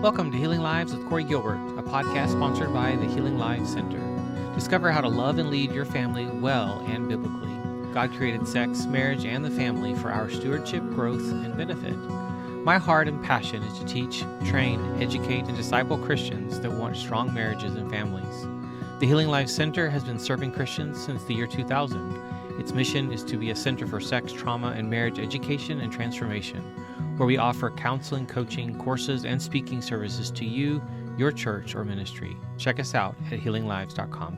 Welcome to Healing Lives with Corey Gilbert, a podcast sponsored by the Healing Lives Center. Discover how to love and lead your family well and biblically. God created sex, marriage, and the family for our stewardship, growth, and benefit. My heart and passion is to teach, train, educate, and disciple Christians that want strong marriages and families. The Healing Lives Center has been serving Christians since the year 2000. Its mission is to be a center for sex, trauma, and marriage education and transformation, where we offer counseling, coaching, courses, and speaking services to you, your church, or ministry. Check us out at healinglives.com.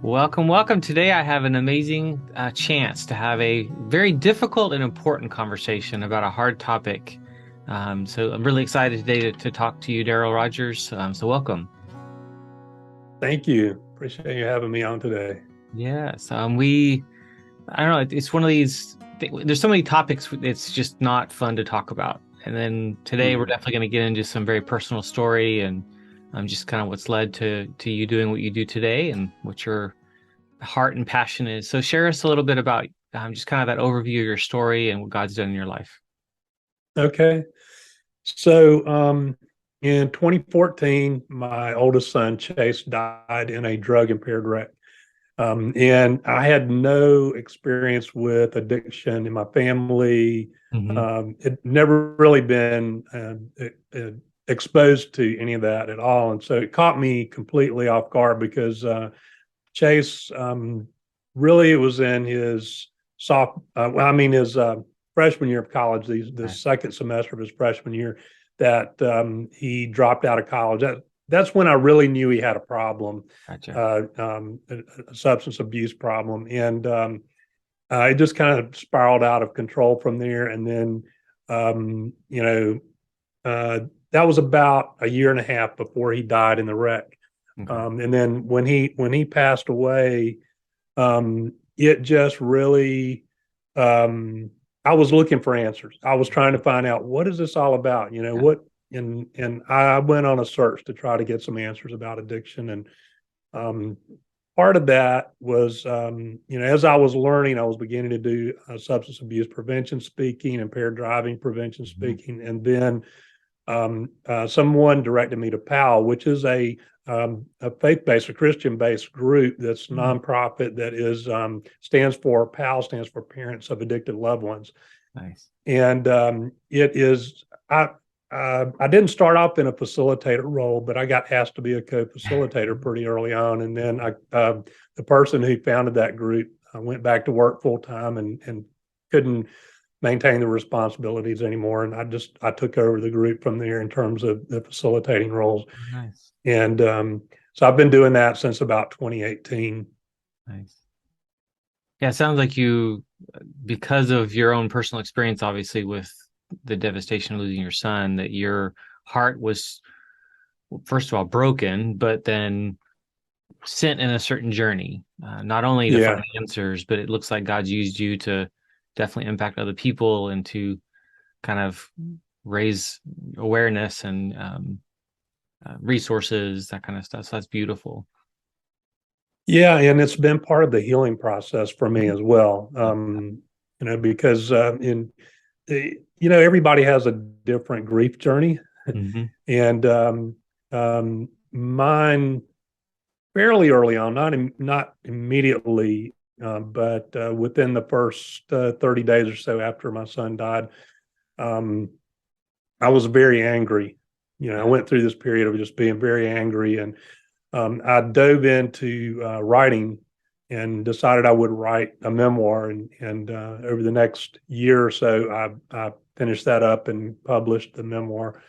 Welcome. Today I have an amazing chance to have a very difficult and important conversation about a hard topic. So I'm really excited today to talk to you, Darryl Rodgers. So welcome. Thank you. Appreciate you having me on today. Yes. I don't know, it's one of these, there's so many topics it's just not fun to talk about. And then today we're definitely going to get into some very personal story and just kind of what's led to you doing what you do today and what your heart and passion is. So share us a little bit about just kind of that overview of your story and what God's done in your life. Okay. So in 2014, my oldest son, Chase, died in a drug-impaired wreck. And I had no experience with addiction in my family. It never really been exposed to any of that at all. And so it caught me completely off guard because Chase, really it was in his his freshman year of college, the second semester of his freshman year, that he dropped out of college. That's when I really knew he had a problem, Gotcha. A substance abuse problem. And it just kind of spiraled out of control from there. And then, that was about a year and a half before he died in the wreck. Okay. And then when he passed away, it just really, I was looking for answers. I was trying to find out, what is this all about? And I went on a search to try to get some answers about addiction. And part of that was, as I was learning, I was beginning to do substance abuse prevention speaking, impaired driving prevention speaking. And then someone directed me to PAL, which is a faith-based, a Christian-based group that's nonprofit that is stands for PAL, stands for Parents of Addicted Loved Ones. Nice. And it is I didn't start off in a facilitator role, but I got asked to be a co-facilitator pretty early on. And then the person who founded that group went back to work full time and couldn't maintain the responsibilities anymore. And I took over the group from there in terms of the facilitating roles. Nice. And so I've been doing that since about 2018. Nice. Yeah, it sounds like you, because of your own personal experience, obviously, with the devastation of losing your son, that your heart was, first of all, broken, but then sent in a certain journey, not only to find answers, but it looks like God's used you to definitely impact other people and to kind of raise awareness and resources, that kind of stuff. So that's beautiful. Yeah, and it's been part of the healing process for me as well. Because everybody has a different grief journey, and mine fairly early on, not immediately, but within the first 30 days or so after my son died, I was very angry. I went through this period of just being very angry, and I dove into writing and decided I would write a memoir. And over the next year or so, I finished that up and published the memoir,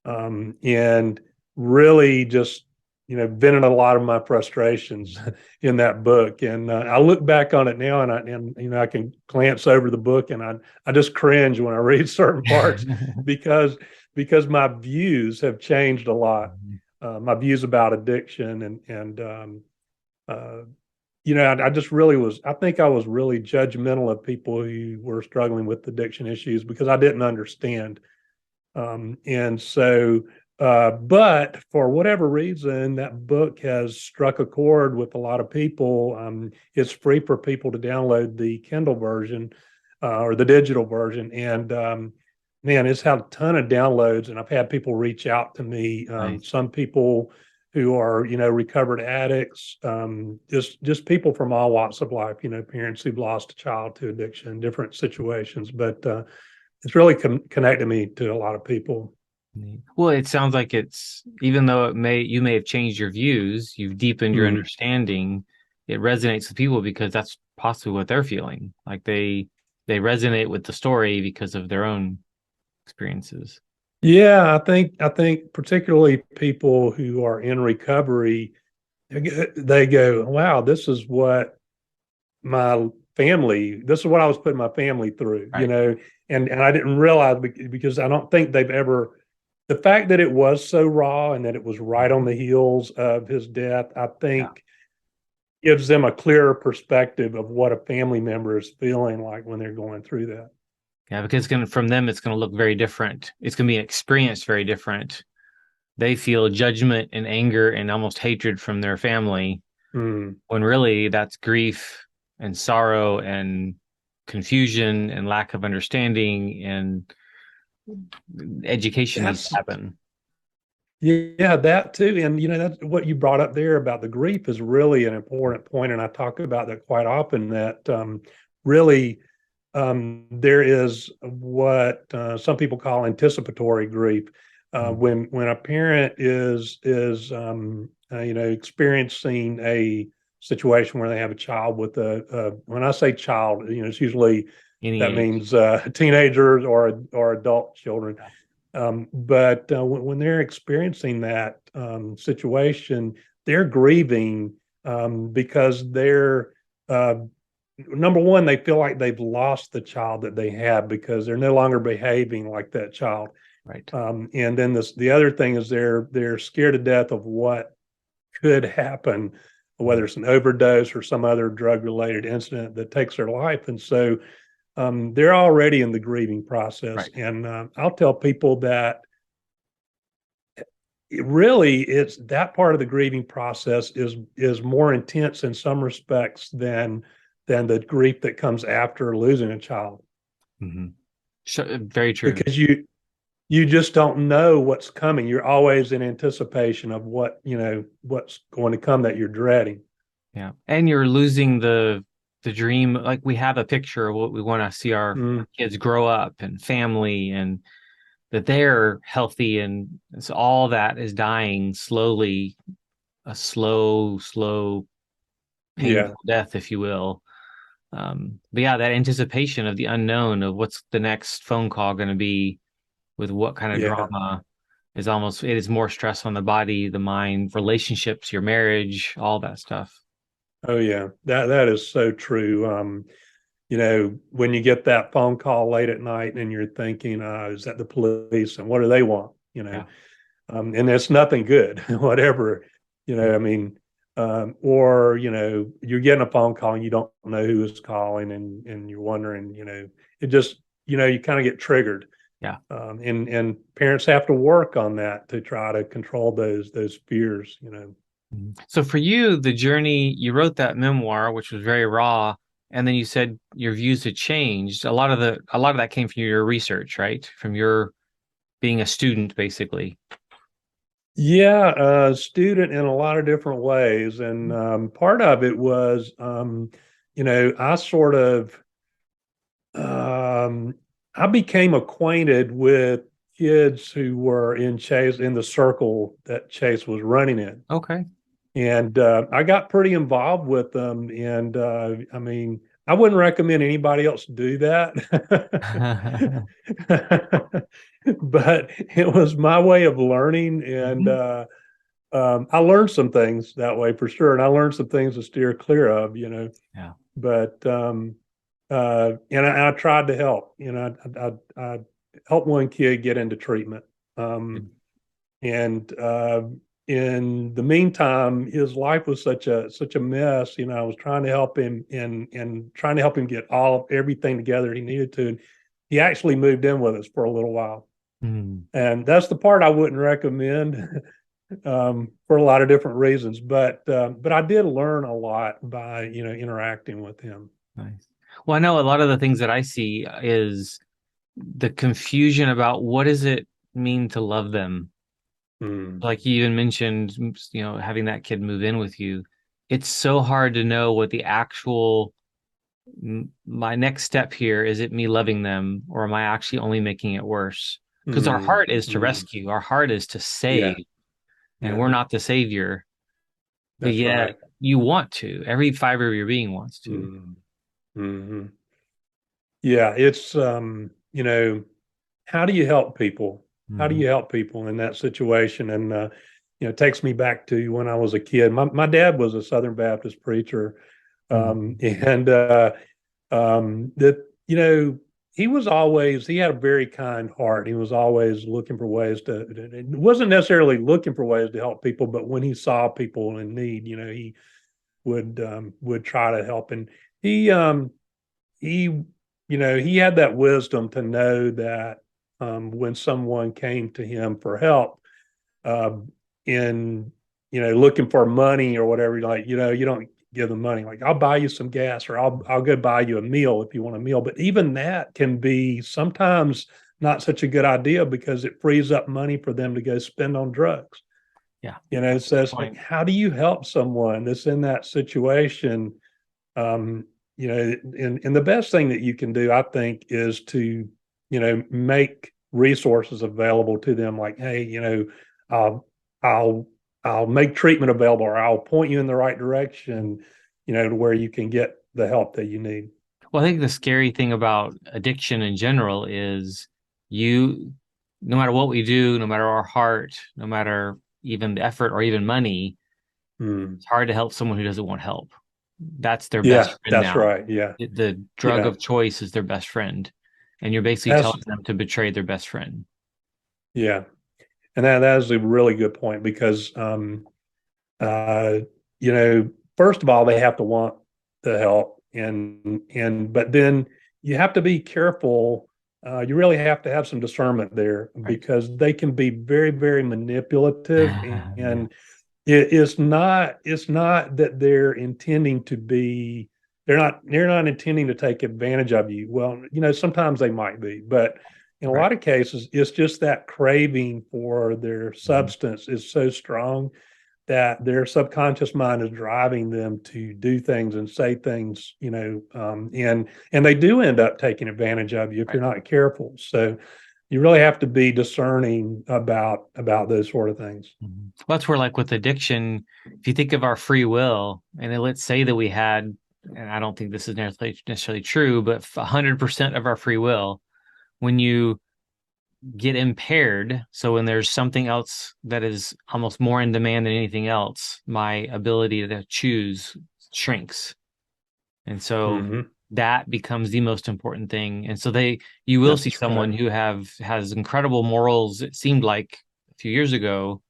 and really just, vented a lot of my frustrations in that book. And I look back on it now, and I can glance over the book, and I just cringe when I read certain parts because my views have changed a lot. My views about addiction I just really I think I was really judgmental of people who were struggling with addiction issues because I didn't understand. But for whatever reason, that book has struck a chord with a lot of people. It's free for people to download the Kindle version or the digital version. And man, it's had a ton of downloads, and I've had people reach out to me. Nice. Some people who are, recovered addicts, just people from all walks of life. Parents who've lost a child to addiction, different situations. But it's really connected me to a lot of people. Well, it sounds like it's, even though you may have changed your views, you've deepened your Mm. understanding. It resonates with people because that's possibly what they're feeling. Like they resonate with the story because of their own experiences. Yeah, I think particularly people who are in recovery, they go, "Wow, this is what I was putting my family through," Right. and I didn't realize because I don't think they've ever the fact that it was so raw and that it was right on the heels of his death, I Yeah. think gives them a clearer perspective of what a family member is feeling like when they're going through that. Yeah, because from them, it's going to look very different. It's going to be an experience very different. They feel judgment and anger and almost hatred from their family, Mm. when really that's grief and sorrow and confusion and lack of understanding, and education needs to That's happen. Yeah, that too. And that's what you brought up there about the grief is really an important point, and I talk about that quite often. That really there is what some people call anticipatory grief. When a parent is experiencing a situation where they have a child with when I say child, it's usually Any that age. means teenagers or adult children. But when they're experiencing that situation, they're grieving because they're number one, they feel like they've lost the child that they had because they're no longer behaving like that child. Right. And then the other thing is they're scared to death of what could happen, whether it's an overdose or some other drug related incident that takes their life. And so they're already in the grieving process. Right. And I'll tell people that it's that part of the grieving process is more intense in some respects than the grief that comes after losing a child Mm-hmm. Very true. because you just don't know what's coming. You're always in anticipation of what's going to come that you're dreading. Yeah. And you're losing the dream. Like, we have a picture of what we want to see our Mm, kids grow up and family, and that they're healthy, and so all that is dying slowly, a slow, yeah. painful death, if you will. But yeah, that anticipation of the unknown, of what's the next phone call going to be, with what kind of Yeah. drama, it is more stress on the body, the mind, relationships, your marriage, all that stuff. Oh yeah. That is so true. When you get that phone call late at night and you're thinking, is that the police and what do they want? Yeah. And it's nothing good, whatever, I mean, or, you're getting a phone call and you don't know who is calling and you're wondering, it just, you kind of get triggered. Yeah. And parents have to work on that to try to control those fears. So for you, the journey, you wrote that memoir, which was very raw, and then you said your views had changed. A lot of that came from your research, right? From your being a student, basically. Yeah, student in a lot of different ways. And part of it was, I sort of, um, I became acquainted with kids who were in the circle that Chase was running in. Okay. And I got pretty involved with them. And I mean, I wouldn't recommend anybody else do that. But it was my way of learning. And Mhm. I learned some things that way for sure. And I learned some things to steer clear of. Yeah. But, and I tried to help. I helped one kid get into treatment. And in the meantime, his life was such a mess. I was trying to help him and trying to help him get everything together he needed to. And he actually moved in with us for a little while, Mm. and that's the part I wouldn't recommend for a lot of different reasons. But I did learn a lot by interacting with him. Nice. Well, I know a lot of the things that I see is the confusion about what does it mean to love them. Mm, Like you even mentioned, having that kid move in with you. It's so hard to know what the actual my next step here is. It me loving them, or am I actually only making it worse? Because our mm, heart is to mm. rescue, our heart is to Yeah, save, and yeah, we're not the savior. But that's yet right. you want to. Every fiber of your being wants to. Mm, hmm. Yeah, it's how do you help people? How do Mhm. you help people in that situation? And it takes me back to when I was a kid. My dad was a Southern Baptist preacher, Mhm. and that he had a very kind heart. He was always looking for ways to. It wasn't necessarily looking for ways to help people, but when he saw people in need, he would try to help. And he he he had that wisdom to know that when someone came to him for help uh, in looking for money or whatever, like you don't give them money. Like, I'll buy you some gas, or I'll go buy you a meal if you want a meal. But even that can be sometimes not such a good idea, because it frees up money for them to go spend on drugs. Yeah, that's a So good it's like, point. how do you help someone that's in that situation? um, and the best thing that you can do, I think, is to, make resources available to them. Like, hey, I'll, I'll, I'll make treatment available, or I'll point you in the right direction, to where you can get the help that you need. Well, I think the scary thing about addiction in general is you, no matter what we do, no matter our heart, no matter even the effort or even money, Hmm. it's hard to help someone who doesn't want help. That's their Yeah, best friend that's now. right. Yeah, The drug yeah, of choice is their best friend. And you're basically that's telling them to betray their best friend. yeah, and that is a really good point, because uh, first of all, they have to want the help, but then you have to be careful. You really have to have some discernment there, Right. because they can be very, very manipulative, Yeah. and it's not that they're intending to be. They're not intending to take advantage of you. Well, sometimes they might be, but in a Right. lot of cases, it's just that craving for their Mhm. substance is so strong that their subconscious mind is driving them to do things and say things, and they do end up taking advantage of you if Right. you're not careful. So you really have to be discerning about those sort of things. Mhm. Well, that's where, like with addiction, if you think of our free will, and then let's say that we had, and I don't think this is necessarily true, but 100% of our free will, when you get impaired, so when there's something else that is almost more in demand than anything else, my ability to choose shrinks. And so Hmm. that becomes the most important thing. And so you will see That's someone right. who has incredible morals, it seemed like a few years ago,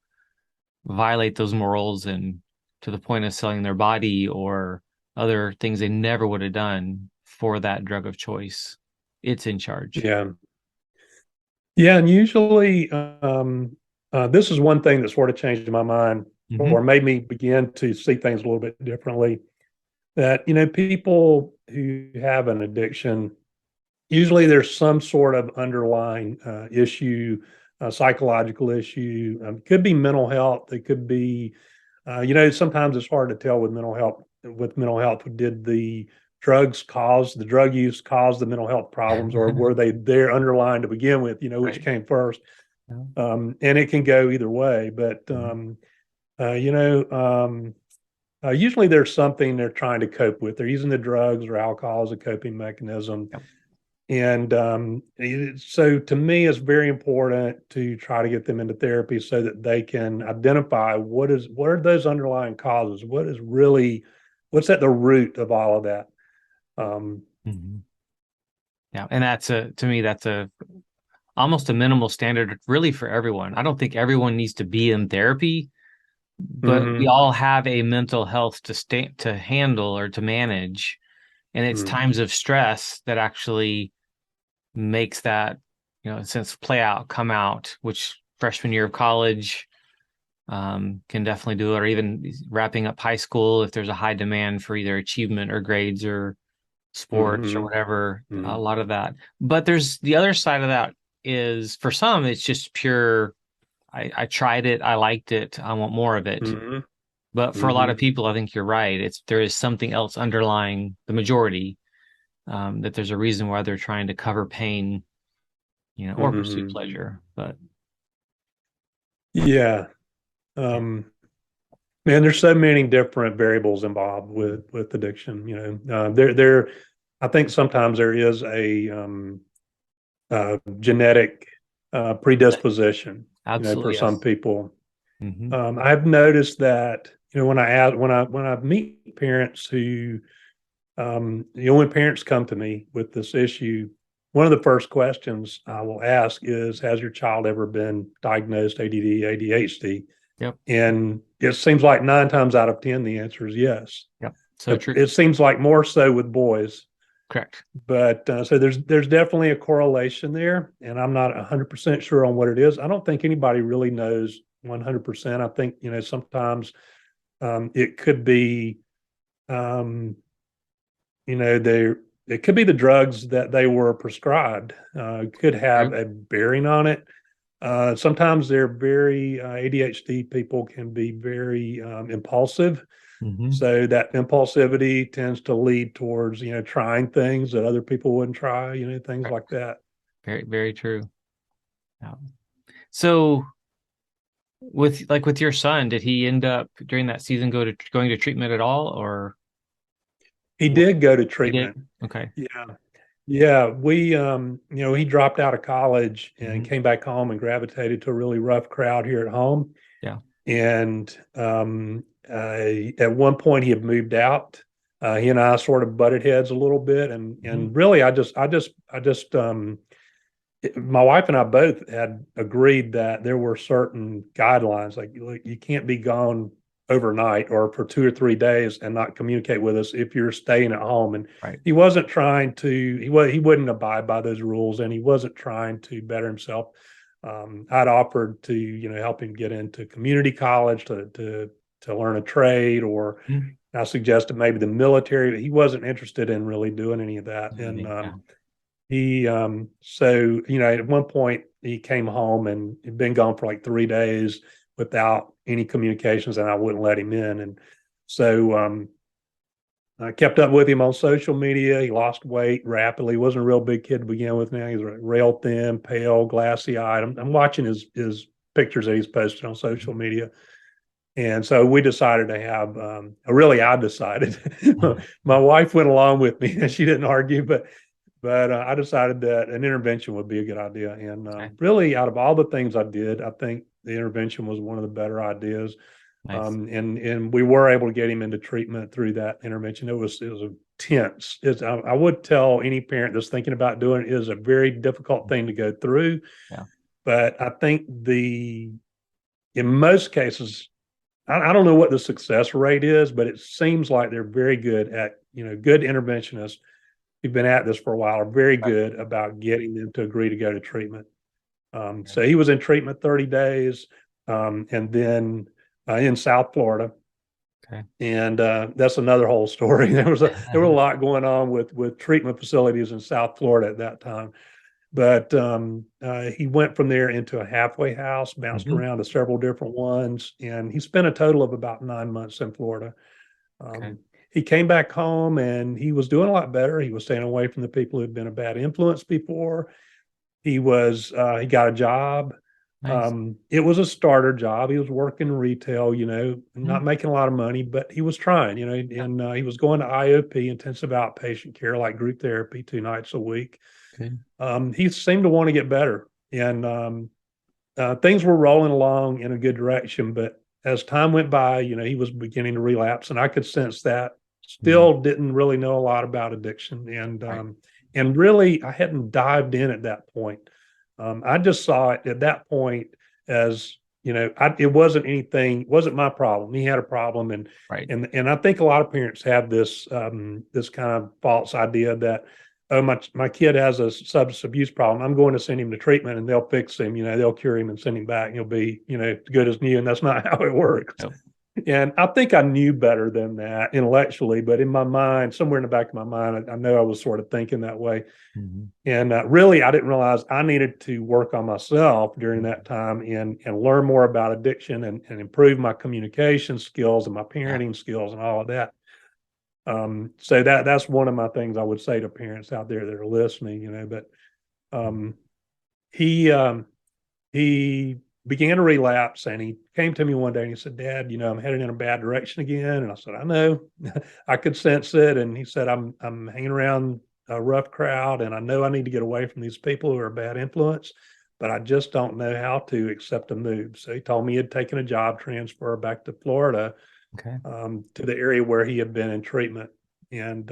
violate those morals and to the point of selling their body or other things they never would have done for that drug of choice. It's in charge. Yeah. Yeah. And usually, this is one thing that sort of changed my mind, or Hmm. made me begin to see things a little bit differently. That, people who have an addiction, usually there's some sort of underlying issue, a psychological issue. Could be mental health. It could be, sometimes it's hard to tell with mental health. With mental health, did the drug use cause the mental health problems, or were they there underlying to begin with? Which Right. came first? Yeah. And it can go either way. But Mhm. uh, you know, usually there's something they're trying to cope with. They're using the drugs or alcohol as a coping mechanism. Yep. And so to me, it's very important to try to get them into therapy so that they can identify what are those underlying causes? What's at the root of all of that? Um, Mhm. Yeah. And to me, that's a almost a minimal standard really for everyone. I don't think everyone needs to be in therapy, but we mhm, all have a mental health to handle or to manage. And it's mhm. times of stress that actually makes that, since play out, come out, which freshman year of college can definitely do it, or even wrapping up high school if there's a high demand for either achievement or grades or sports or Mm-hmm. whatever, a Mm-hmm. lot of that. But there's the other side of that is for some, it's just pure, I tried it, I liked it, I want more of it. Mm-hmm. But for a lot Mm-hmm. of people, I think you're right. There is something else underlying the majority, that there's a reason why they're trying to cover pain, or pursue Mm-hmm. pleasure. But Yeah. yeah, Man, there's so many different variables involved with addiction. I think sometimes there is a genetic predisposition, for absolutely some yes. people. Hmm. I've noticed that, when I meet parents who, when parents come to me with this issue, one of the first questions I will ask is, has your child ever been diagnosed ADD, ADHD? Yep. And it seems like 9 times out of 10, the answer is yes. Yep. So true. It seems like more so with boys, Correct. but so there's definitely a correlation there, and I'm not 100% sure on what it is. I don't think anybody really knows 100%. I think, sometimes it could be, um, they it could be the drugs that they were prescribed, could have True. a bearing on it. Sometimes they're very ADHD people can be very impulsive. Hmm. So that impulsivity tends to lead towards, trying things that other people wouldn't try, things like that. Very, very true. Yeah. So with your son, did he end up during that season going to treatment at all, or He what? did go to He did? treatment. Okay. Yeah. Yeah. He dropped out of college and Hmm. came back home and gravitated to a really rough crowd here at home. Yeah. And at one point he had moved out. He and I sort of butted heads a little bit, and Hmm. really, my wife and I both had agreed that there were certain guidelines, like you can't be gone overnight or for 2 or 3 days and not communicate with us if you're staying at home. And Right. he wasn't trying to, he wouldn't abide by those rules, and he wasn't trying to better himself. I'd offered to, help him get into community college to learn a trade, or Mhm. I suggested maybe the military, but he wasn't interested in really doing any of that. And Yeah. at one point he came home and had been gone for like 3 days without any communications, and I wouldn't let him in. And so I kept up with him on social media. He lost weight rapidly. He wasn't a real big kid to begin with. Now he's rail thin, pale, glassy eyed. I'm watching his pictures that he's posted on social media. And so we decided to have, really, I decided. My wife went along with me, and she didn't argue, but I decided that an intervention would be a good idea. And Okay. really, out of all the things I did, I think the intervention was one of the better ideas. Nice. And we were able to get him into treatment through that intervention. It was intense. I would tell any parent that's thinking about doing it, is a very difficult thing to go through. Yeah. But I think in most cases, I don't know what the success rate is, but it seems like they're very good at, good interventionists who've been at this for a while are very Right. good about getting them to agree to go to treatment. Okay. So he was in treatment 30 days, and then in South Florida. Okay. And that's another whole story. There were a lot going on with treatment facilities in South Florida at that time. But he went from there into a halfway house, bounced Hmm. around to several different ones, and he spent a total of about 9 months in Florida. Okay. Um, he came back home and he was doing a lot better. He was staying away from the people who'd been a bad influence before. He got a job. Nice. It was a starter job. He was working retail, not Mhm. making a lot of money, but he was trying, Yeah. and he was going to IOP, intensive outpatient care, like group therapy, 2 nights a week. Okay. He seemed to want to get better, and things were rolling along in a good direction. But as time went by, he was beginning to relapse, and I could sense that. Mhm. Still didn't really know a lot about addiction, Right. and really I hadn't dived in at that point. I just saw it at that point as, it wasn't anything, it wasn't my problem. He had a problem, and Right. and I think a lot of parents have this kind of false idea that, oh, my kid has a substance abuse problem, I'm going to send him to treatment and they'll fix him, they'll cure him and send him back and he'll be, good as new. And that's not how it works. Nope. And I think I knew better than that intellectually, but in my mind, somewhere in the back of my mind, I know I was sort of thinking that way. Mm-hmm. And really, I didn't realize I needed to work on myself during that time and learn more about addiction and improve my communication skills and my Yeah. parenting skills and all of that. So that's one of my things I would say to parents out there that are listening, but um, he he began to relapse, and he came to me one day and he said, "Dad, I'm headed in a bad direction again." And I said, "I know." I could sense it. And he said, I'm hanging around a rough crowd, and I know I need to get away from these people who are a bad influence, but I just don't know how to accept a move." So he told me he had taken a job transfer back to Florida, Okay. to the area where he had been in treatment. And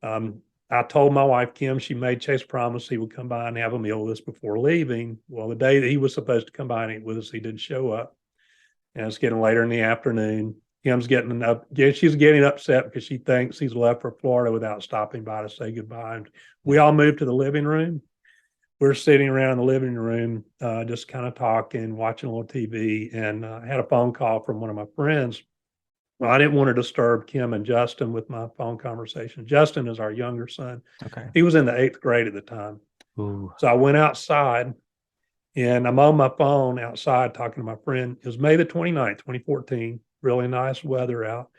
um, I told my wife, Kim, she made Chase promise he would come by and have a meal with us before leaving. Well, the day that he was supposed to come by and eat with us, he didn't show up. And it's getting later in the afternoon. Kim's getting up. She's getting upset because she thinks he's left for Florida without stopping by to say goodbye. And we Yeah. all moved to the living room. We're sitting around in the living room, just kind of talking, watching a little TV. And I had a phone call from one of my friends. Well, I didn't want to disturb Kim and Justin with my phone conversation. Justin is our younger son. Okay. He was in the eighth grade at the time. Ooh. So I went outside and I'm on my phone outside talking to my friend. It was May the 29th, 2014. Really nice weather out.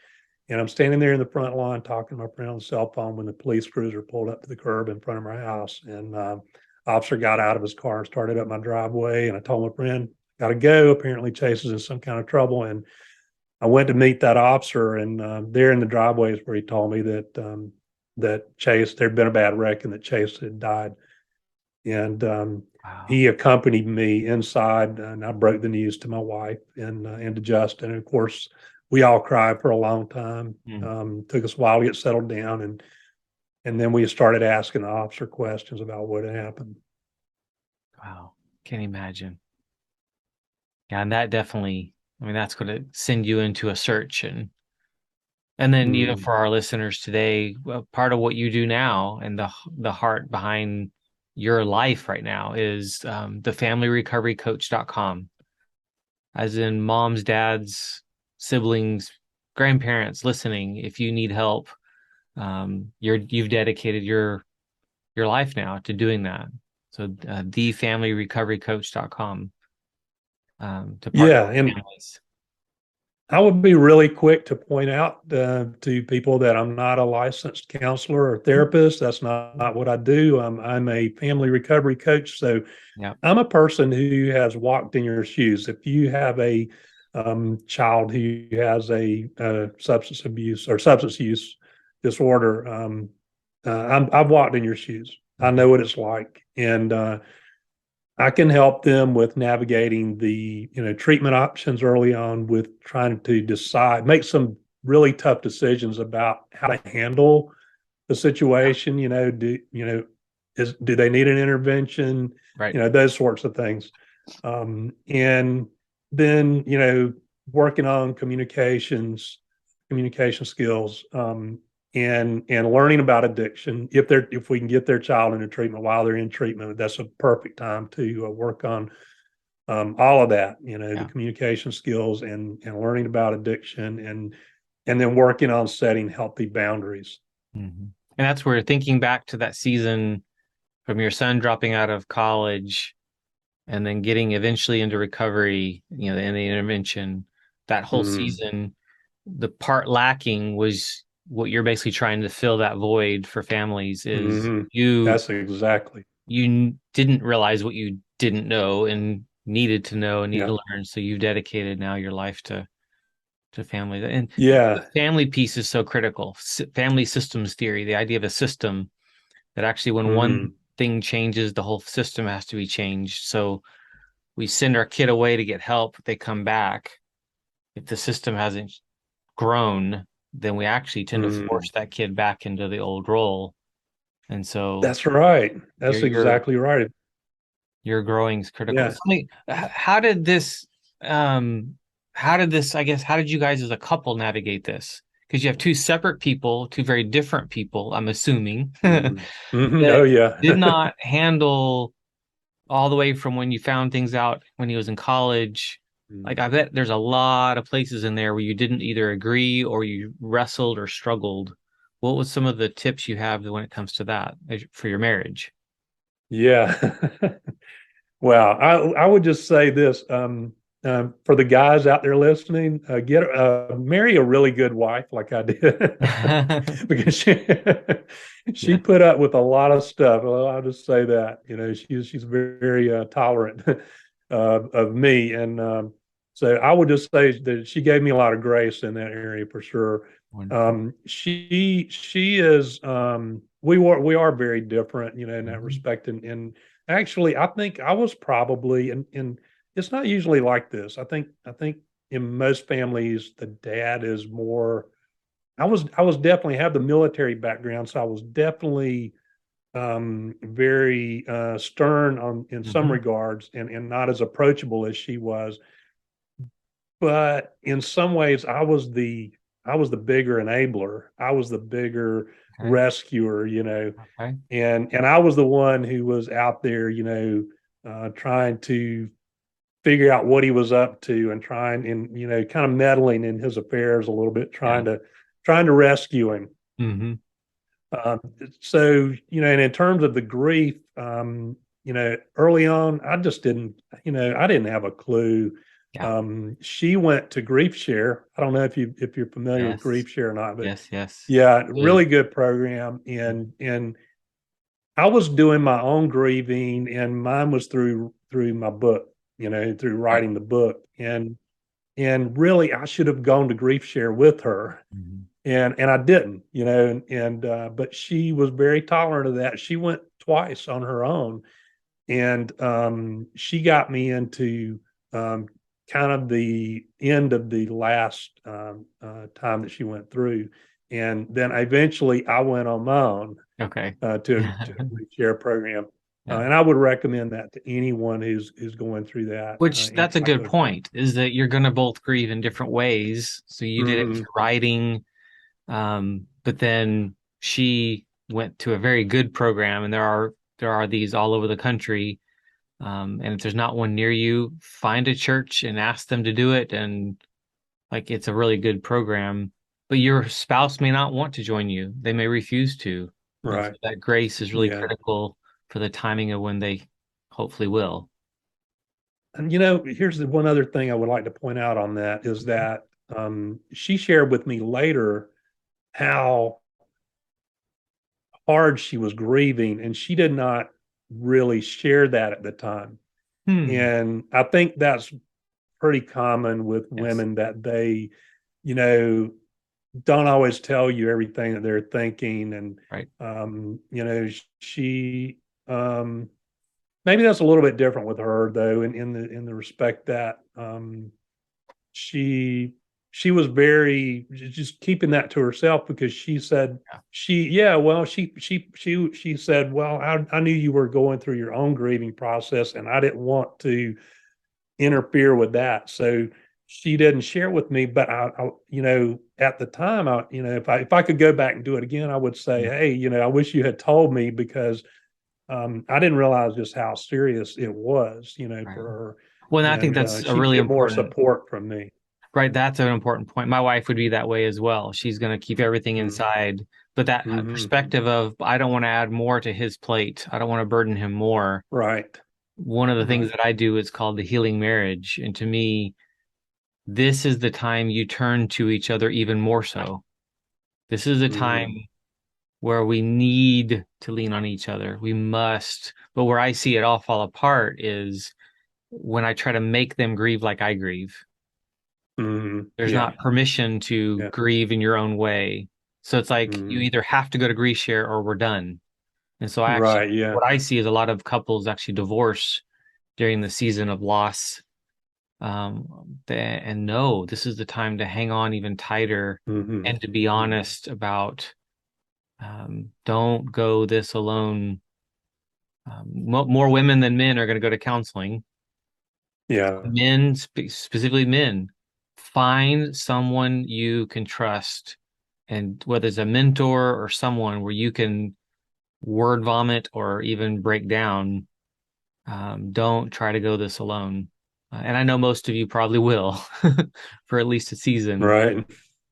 And I'm standing there in the front lawn talking to my friend on the cell phone when the police cruiser pulled up to the curb in front of my house. And officer got out of his car and started up my driveway. And I told my friend, "Got to go. Apparently Chase is in some kind of trouble." And I went to meet that officer, and there in the driveway is where he told me that Chase, there'd been a bad wreck and that Chase had died. And Wow. he accompanied me inside, and I broke the news to my wife and to Justin. And of course, we all cried for a long time. Mm. Took us a while to get settled down, and then we started asking the officer questions about what had happened. Wow. Can't imagine. Yeah, and that definitely, I mean, that's going to send you into a search. And then, Mm, for our listeners today, well, part of what you do now and the heart behind your life right now is the familyrecoverycoach.com, as in moms, dads, siblings, grandparents listening. If you need help, you've dedicated your life now to doing that. So thefamilyrecoverycoach.com, to partner yeah, with and families. I would be really quick to point out to people that I'm not a licensed counselor or therapist. That's not what I do. I'm a family recovery coach. So Yeah. I'm a person who has walked in your shoes. If you have a child who has a substance abuse or substance use disorder, I've walked in your shoes. I Mhm. know what it's like, and I can help them with navigating the treatment options early on, with trying to decide, make some really tough decisions about how to handle the Yeah. situation. Do they need an intervention? Right. Those sorts of things. And then working on communication skills, and learning about addiction. If we can get their child into treatment while they're in treatment, that's a perfect time to work on all of that. The Yeah. communication skills and learning about addiction, and then working on setting healthy boundaries. Mhm. And that's where, thinking back to that season from your son dropping out of college and then getting eventually into recovery, and the intervention, that whole Mm, season, the part lacking was what you're basically trying to fill that void for families is hmm That's exactly. you didn't realize what you didn't know and needed to know and need Yeah. to learn. So you've dedicated now your life to family. And the Yeah. family piece is so critical. Family systems theory, the idea of a system that actually when one Mm, thing changes, the whole system has to be changed. So we send our kid away to get help, they come back. If the system hasn't grown, then we actually tend to mm. force that kid back into the old role. And so That's right. your That's your exactly right. your growing is critical. Yeah. So, how did this I guess, how did you guys as a couple navigate this? Because you have two separate people, two very different people, I'm assuming, hmm that Oh yeah. did not handle all the way from when you found things out when he was in college. Like I bet there's a lot of places in there where you didn't either agree or you wrestled or struggled. What was some of the tips you have when it comes to that for your marriage? Yeah. Well, I would just say this for the guys out there listening, get marry a really good wife like I did because she put up with a lot of stuff. Well, I'll just say that she's very tolerant of me, and so I would just say that she gave me a lot of grace in that area for sure. Wonderful. She is we are very different, in that Mhm. respect, and actually, I think I was probably, and it's not usually like this. I think in most families, the dad is more. I was definitely have the military background, so I was definitely very stern on in some Mhm. regards, and not as approachable as she was. But in some ways, I was the bigger enabler. I was the bigger Okay. rescuer, Okay. and I was the one who was out there, trying to figure out what he was up to and trying and kind of meddling in his affairs a little bit, Yeah. trying to rescue him. Hmm. Um, so and in terms of the grief, early on, I just didn't, I didn't have a clue. Yeah. She went to Grief Share. I don't know if you're familiar with Yes. Grief Share or not, but Yes. Yes. yeah, Good. really good program. And I was doing my own grieving, and mine was through my book, through Right. writing the book. And really, I should have gone to Grief Share with her, Mhm. and I didn't, and but she was very tolerant of that. She went twice on her own, and she got me into um, kind of the end of the last time that she went through, and then eventually I went on my own Okay. to a grief share program. Yeah. And I would recommend that to anyone who's going through that Which any that's a type good of. point, is that you're going to both grieve in different ways. So you did it with Mhm. your writing, but then she went to a very good program, and there are these all over the country. And if there's not one near you, find a church and ask them to do it. And like it's a really good program. But your spouse may not want to join you. They may refuse to. And so Right. that grace is really Yeah. critical for the timing of when they hopefully will. And here's the one other thing I would like to point out on that is Mhm. that she shared with me later how hard she was grieving, and she did not really share that at the time. Hmm. And I think that's pretty common with Yes. women that they, you know, don't always tell you everything that they're thinking. And, Right. she, maybe that's a little bit different with her though, in the respect that, she she was very just keeping that to herself because she said Yeah. yeah, well, she said, well, I knew you were going through your own grieving process, and I didn't want to interfere with that. So she didn't share with me, but at the time, if I could go back and do it again, I would say, Mhm. hey, I wish you had told me because I didn't realize just how serious it was, Right. for her, Well, and I think and that's a she'd really get more important, support from me. right? That's an important point. My wife would be that way as well. She's going to keep everything Mm-hmm. inside. But that Mm-hmm. perspective of, I don't want to add more to his plate. I don't want to burden him more. Right. One of the things Right. that I do is called the healing marriage. And to me, this is the time you turn to each other even more so. This is a time Mm-hmm. where we need to lean on each other. We must. But where I see it all fall apart is when I try to make them grieve like I grieve. Mm-hmm. There's Yeah. not permission to Yeah. grieve in your own way. So it's like you Mm-hmm. either have to go to grief share or we're done. And so I actually, Right. Yeah. what I see is a lot of couples actually divorce during the season of loss. And no, this is the time to hang on even tighter Mm-hmm. and to be Mm-hmm. honest about don't go this alone. More women than men are going to go to counseling. Yeah. Men, specifically men, find someone you can trust, and whether it's a mentor or someone where you can word vomit or even break down. Don't try to go this alone. And I know most of you probably will for at least a season, Right.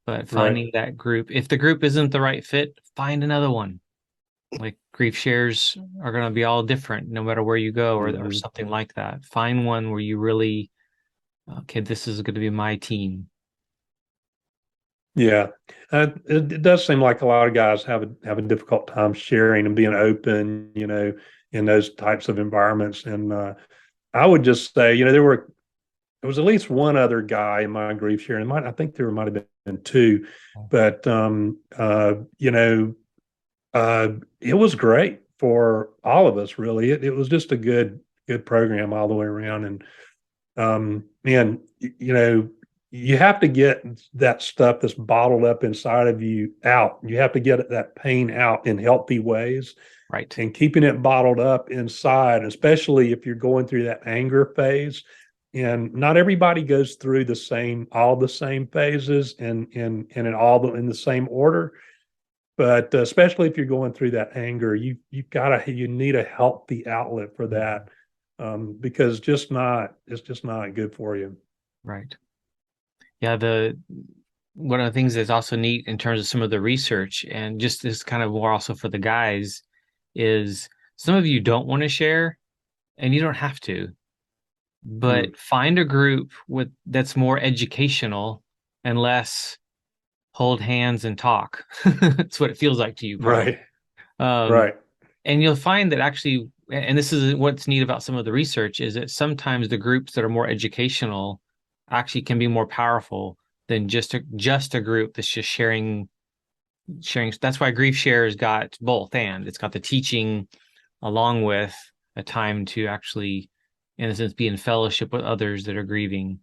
but Right. finding that group, if the group isn't the right fit, find another one. Like grief shares are going to be all different no matter where you go, or Hmm. something like that. Find one where you really, okay, this is going to be my team. Yeah. It does seem like a lot of guys have a difficult time sharing and being open, in those types of environments. And I would just say, there was at least one other guy in my grief sharing. I think there might have been two, but uh, it was great for all of us. Really, it was just a good program all the way around. And man, you have to get that stuff that's bottled up inside of you out. You have to get that pain out in healthy ways. Right. And keeping it bottled up inside, especially if you're going through that anger phase. And not everybody goes through all the same phases and in the same order. But especially if you're going through that anger, you need a healthy outlet for that, because it's just not good for you. Right. Yeah, the one of the things that's also neat in terms of some of the research, and just this kind of more also for the guys, is some of you don't want to share and you don't have to, Mm, but find a group with that's more educational and less hold hands and talk. That's what it feels like to you probably. right, Um, right. and you'll find that actually, and this is what's neat about some of the research, is that sometimes the groups that are more educational actually can be more powerful than just a group that's just sharing. That's why Grief Share's got both, and it's got the teaching along with a time to actually, in a sense, be in fellowship with others that are grieving.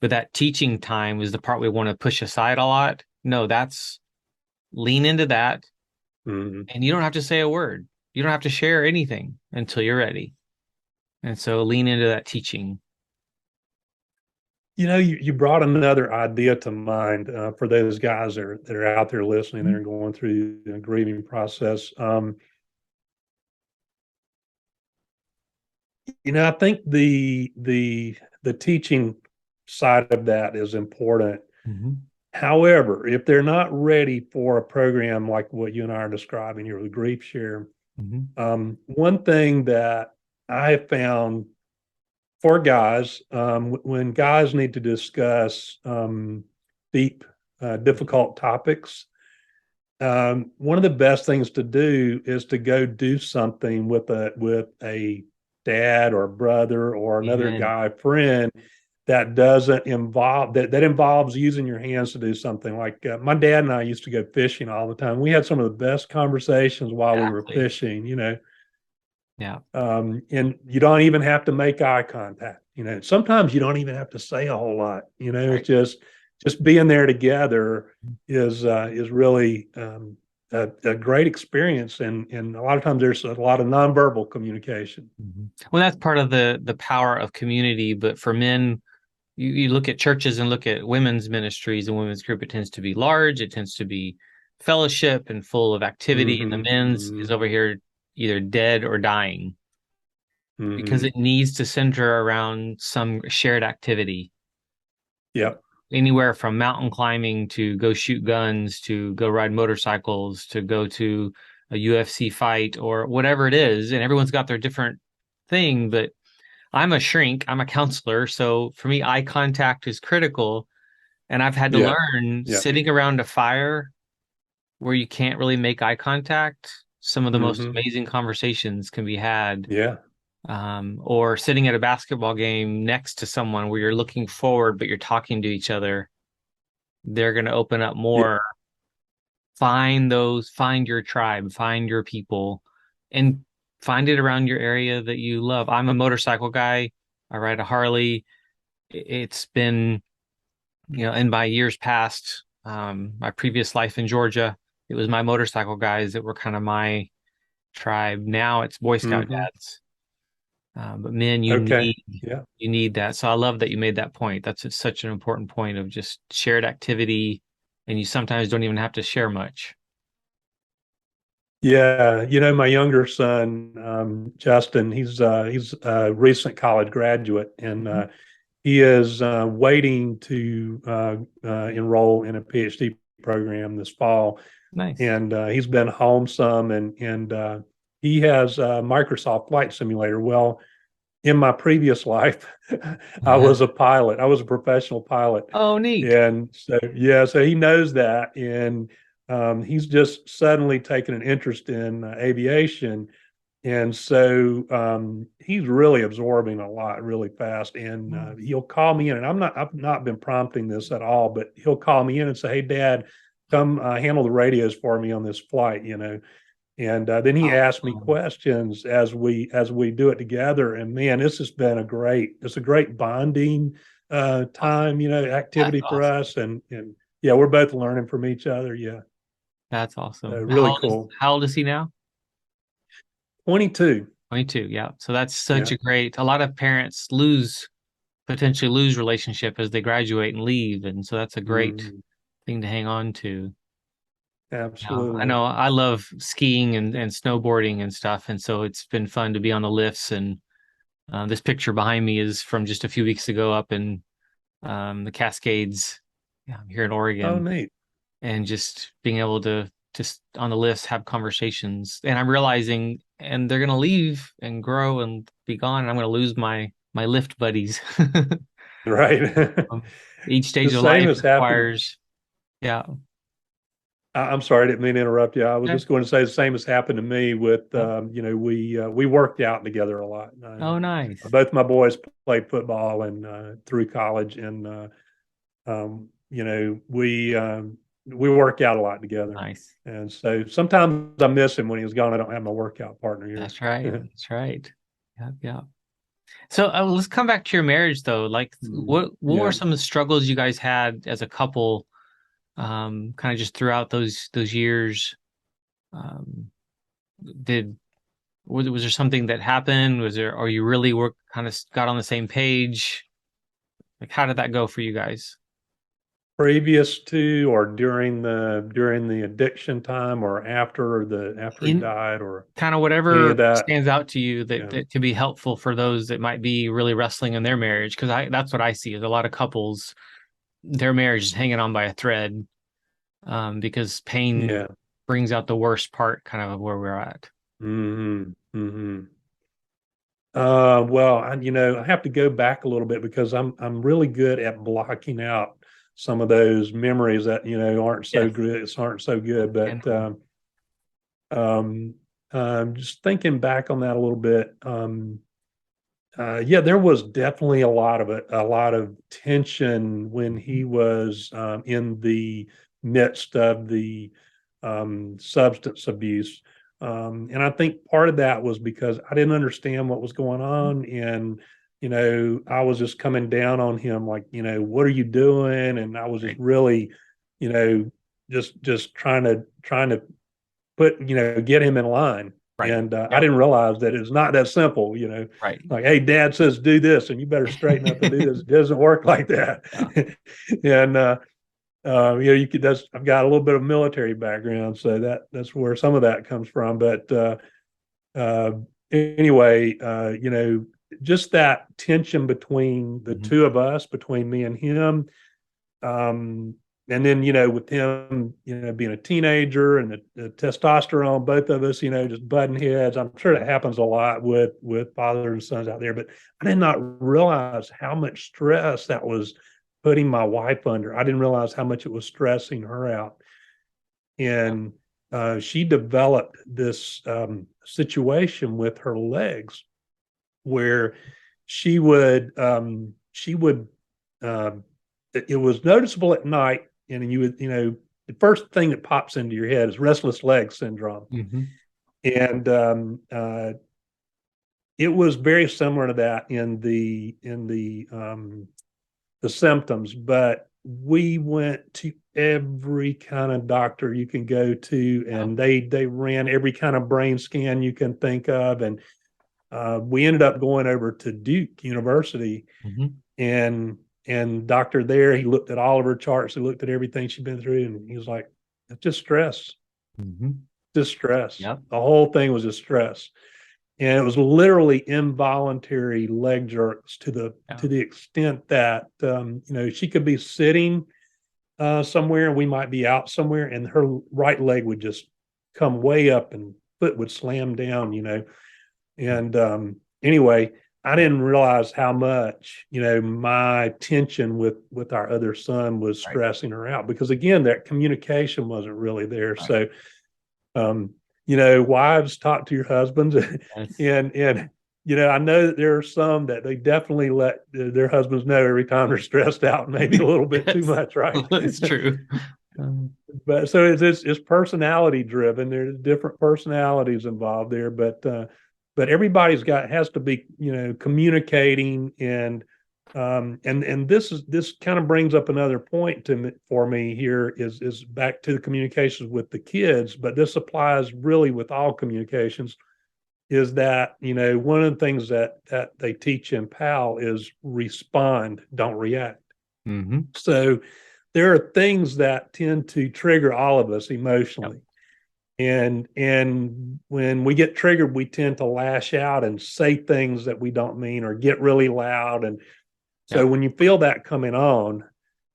But that teaching time is the part we want to push aside a lot. No, that's lean into that, Mm. and you don't have to say a word. You don't have to share anything until you're ready. And so lean into that teaching. You brought another idea to mind, for those guys that are out there listening, that are going through the grieving process. I think the teaching side of that is important. Mhm. However, if they're not ready for a program like what you and I are describing here with Grief Share, Mhm. one thing that I have found for guys, when guys need to discuss deep, difficult topics, one of the best things to do is to go do something with a dad or brother or another Amen. guy friend that doesn't involve that involves using your hands to do something. Like my dad and I used to go fishing all the time. We had some of the best conversations while we were Exactly. fishing. Yeah. And you don't even have to make eye contact. Sometimes you don't even have to say a whole lot. It's Right. just being there together is really a great experience. And a lot of times there's a lot of nonverbal communication. Mhm. Well, that's part of the power of community. But for men, you look at churches and look at women's ministries and women's group, it tends to be large. It tends to be fellowship and full of activity. And the Hmm. men's Hmm. is over here either dead or dying because Hmm. it needs to center around some shared activity. Yep. Anywhere from mountain climbing to go shoot guns to go ride motorcycles to go to a UFC fight or whatever it is. And everyone's got their different thing, but I'm a shrink, I'm a counselor. So for me, eye contact is critical. And I've had to Yeah. learn Yeah. sitting around a fire where you can't really make eye contact. Some of the most Hmm. amazing conversations can be had, Yeah. or sitting at a basketball game next to someone where you're looking forward, but you're talking to each other. They're going to open up Yeah. more. Find your tribe, find your people, and find it around your area that you love. I'm a motorcycle guy. I ride a Harley. It's been, in my years past, my previous life in Georgia, it was my motorcycle guys that were kind of my tribe. Now it's Boy Scout Hmm. dads. But men, Okay. Yeah. you need that. So I love that you made that point. That's such an important point of just shared activity, and you sometimes don't even have to share much. Yeah, my younger son, Justin, he's a recent college graduate, and Mhm. He is waiting to enroll in a PhD program this fall, Nice. and he's been home some, and he has a Microsoft Flight Simulator. Well, in my previous life, I was a pilot. I was a professional pilot, Oh, neat. and so yeah, so he knows that, and he's just suddenly taken an interest in aviation, and so he's really absorbing a lot really fast. And he'll call me in, and I've not been prompting this at all, but he'll call me in and say, "Hey, Dad, come handle the radios for me on this flight," And then he asked me Awesome. questions as we do it together. And man, it's a great bonding time, That's activity for awesome. us. And yeah, we're both learning from each other. Yeah, That's awesome. really cool. How old is he now? 22. 22. Yeah. So that's such Yeah, a lot of parents potentially lose relationship as they graduate and leave. And so that's a great mhm, thing to hang on to. Yeah. I absolutely. know I love skiing and snowboarding and stuff. And so it's been fun to be on the lifts. And this picture behind me is from just a few weeks ago up in the Cascades, yeah, here in Oh, Oregon, neat. and just being able to just on the lifts have conversations. And I'm realizing, and they're gonna leave and grow and be gone, and I'm gonna lose my lift buddies. Right. Each stage The of same life has happened. requires, yeah, I'm sorry, I didn't mean to interrupt you. I was yeah. just going to say the same has happened to me with, Yeah. we worked out together a lot. Oh, nice, Both my boys played football and through college, and we work out a lot together. nice. And so sometimes I miss him when he was gone. I don't have my workout partner here. That's right. That's right. Yeah, yeah. So let's come back to your marriage, though. Like, what were Yeah. some of the struggles you guys had as a couple, kind of just throughout those years? Um, did was there something that happened? Was there, or you really were kind of got on the same page? Like, how did that go for you guys? Previous to or during the addiction time, or after he In died, or kind of any whatever of that. stands out to you Yeah. that could be helpful for those that might be really wrestling in their marriage. Because I that's what I see is a lot of couples, their marriage is hanging on by a thread, because pain Yeah. brings out the worst part, kind of where we're at. Hmm. Hmm. Well, I have to go back a little bit because I'm really good at blocking out some of those memories that Yes. aren't so good. But Understandable. um, just thinking back on that a little bit, yeah, there was definitely a lot of tension when he was in the midst of the substance abuse. And I think part of that was because I didn't understand what was going on. And, I was just coming down on him, like, what are you doing? And I was just Right. really, you know, just trying to get him in line. Right. And I Yep. didn't realize that it's not that simple, Right. like, hey, dad says do this and you better straighten up and do this. It doesn't work like that. Yeah. And, you could, I've got a little bit of military background, so that's where some of that comes from. But uh, anyway, just that tension between the Mhm. two of us, between me and him, um, and then, with him, being a teenager and the testosterone, both of us, just butting heads. I'm sure that happens a lot with fathers and sons out there, but I did not realize how much stress that was putting my wife under. I didn't realize how much it was stressing her out. Yeah. And she developed this situation with her legs where she would uh, it was noticeable at night, and you would, the first thing that pops into your head is restless leg syndrome. Hmm. And it was very similar to that in the symptoms. But we went to every kind of doctor you can go to, Yeah. and they ran every kind of brain scan you can think of. And we ended up going over to Duke University, Hmm. and doctor there, he looked at all of her charts, he looked at everything she'd been through, and he was like, it's just stress, Hmm. just stress. Yep. The whole thing was just stress. and it was literally involuntary leg jerks Yeah. to the extent that she could be sitting somewhere and we might be out somewhere and her right leg would just come way up and foot would slam down, and anyway, I didn't realize how much, my tension with our other son was Right. stressing her out, because again, that communication wasn't really there. Right. So wives, talk to your husbands. Yes. And I know that there are some that they definitely let their husbands know every time they're stressed out, maybe a little bit too Yes. much, right? That's true. Um, But so it's personality driven. There's different personalities involved there, but everybody's has to be, communicating. And this kind of brings up another point for me here is back to the communications with the kids, but this applies really with all communications. Is that, one of the things that they teach in PAL is respond, don't react. mhm. So there are things that tend to trigger all of us Yep. emotionally. And when we get triggered, we tend to lash out and say things that we don't mean or get really loud. And so Yep. when you feel that coming on,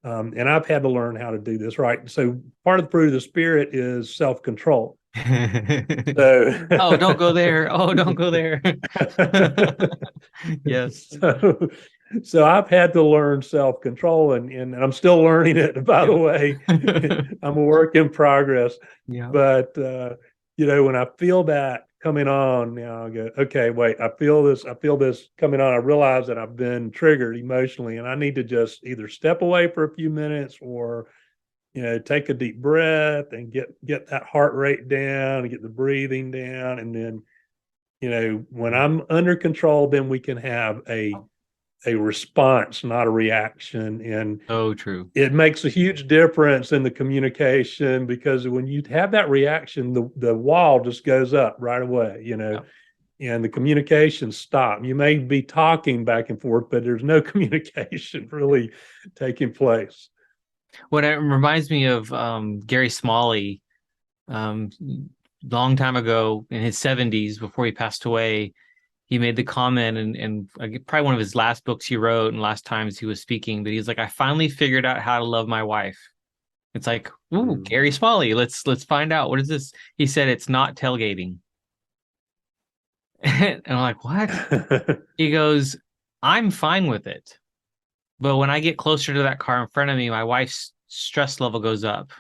and I've had to learn how to do this, right? So part of the fruit of the spirit is self-control. Oh, don't go So there. Oh, don't go there. Yes. so so I've had to learn self-control, and I'm still learning it, by the Yeah. way. I'm a work in progress. Yeah. But when I feel that coming on, now I go, okay, wait, I feel this coming on. I realize that I've been triggered emotionally and I need to just either step away for a few minutes or take a deep breath and get that heart rate down and get the breathing down. And then, when I'm under control, then we can have a response, not a reaction. And So true. it makes a huge difference in the communication, because when you have that reaction, the wall just goes up right away, Yeah. and the communication stop. You may be talking back and forth, but there's no communication really taking place. What it reminds me of Gary Smalley, um, long time ago in his 70s before he passed away. He made the comment, and probably one of his last books he wrote and last times he was speaking, that he's like, I finally figured out how to love my wife. It's like, ooh, Mm. Gary Smalley, let's find out. What is this? He said it's not tailgating. And I'm like, what? He goes, I'm fine with it. But when I get closer to that car in front of me, my wife's stress level goes up.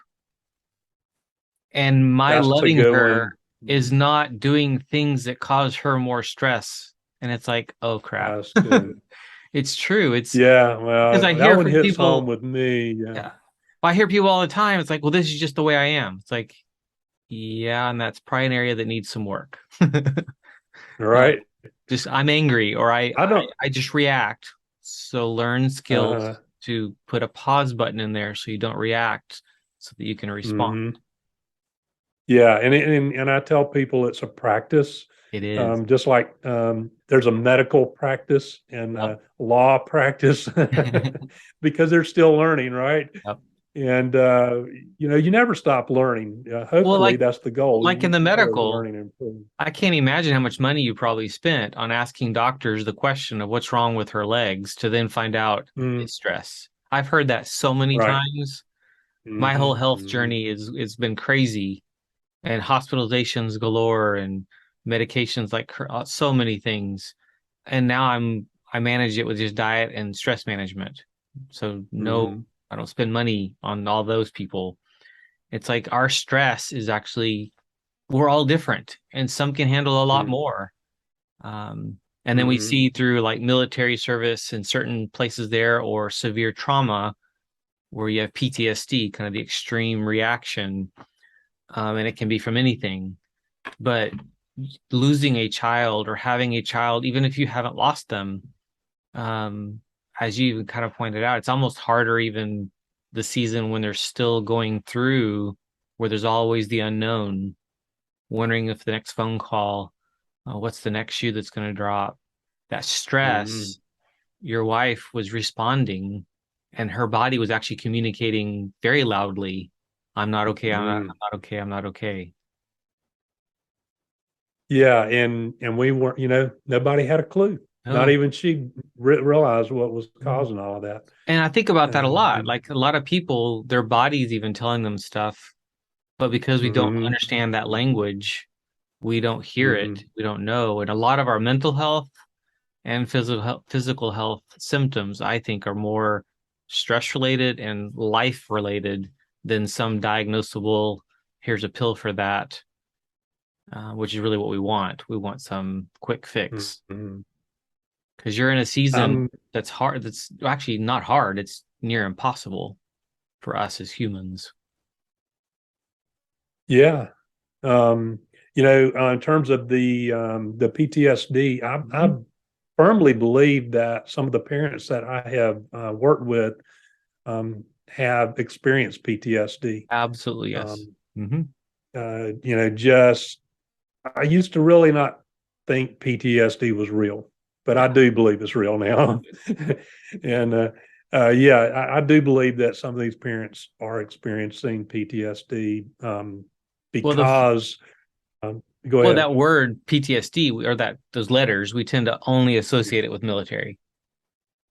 And my That's a loving good her one. is not doing things that cause her more stress. And it's like, oh crap. That's good. It's true. It's Yeah, because I well, that hear one from hits home people, with me. Yeah. yeah. Well, I hear people all the time. It's like, well, this is just the way I am. It's like, yeah, and that's probably an area that needs some work. All Uh, right. just I'm angry or I don't. I just react. So learn Uh, skills to put a pause button in there so you don't react, so that you can respond. mhm. Yeah, and I tell people it's a practice, It is. just like there's a medical practice and Yep. a law practice, because they're still learning, right? Yep. And you never stop learning. Well, Hopefully, that's the goal. like in the You always medical, learning and improving. I can't imagine how much money you probably spent on asking doctors the question of what's wrong with her legs to then find out Mm, it's stress. I've heard that so many right. times. My whole Hmm. health Hmm. journey is it's been crazy, and hospitalizations galore and medications like so many things. And now I manage it with just diet and stress management. So no, Hmm. I don't spend money on all those people. It's like our stress is actually we're all different, and some can handle a lot more. And then we Hmm. see through like military service in certain places there or severe trauma where you have PTSD, kind of the extreme reaction, and it can be from anything. But losing a child or having a child, even if you haven't lost them, um, as you even kind of pointed out, it's almost harder even the season when they're still going through, where there's always the unknown, wondering if the next phone call, what's the next shoe that's going to drop. That Hmm. stress, your wife was responding, and her body was actually communicating very loudly, I'm not okay, I'm Hmm. not okay, I'm not okay. Yeah, and we weren't, nobody had a clue. Not Oh. even she realized what was Mhm. causing all of that. And I think about that a lot. And, Like a lot of people, their body's even telling them stuff, but because we don't mhm, understand that language, we don't hear it, mhm, we don't know. And a lot of our mental health and physical health symptoms, I think, are more stress related and life related than some diagnosable, here's a pill for that, which is really what we want. We want some quick fix mhm. because you're in a season I'm that's hard, that's actually not hard, it's near impossible for us as humans. Yeah. Um, in terms of the PTSD, I Mhm. firmly believe that some of the parents that I have worked with have experienced PTSD. Absolutely, yes. Um, Hmm. just I used to really not think PTSD was real, but I Yeah. do believe it's real now. And yeah, I do believe that some of these parents are experiencing PTSD Well, the because, go well, ahead. that word PTSD or that those letters, we tend to only associate it with military.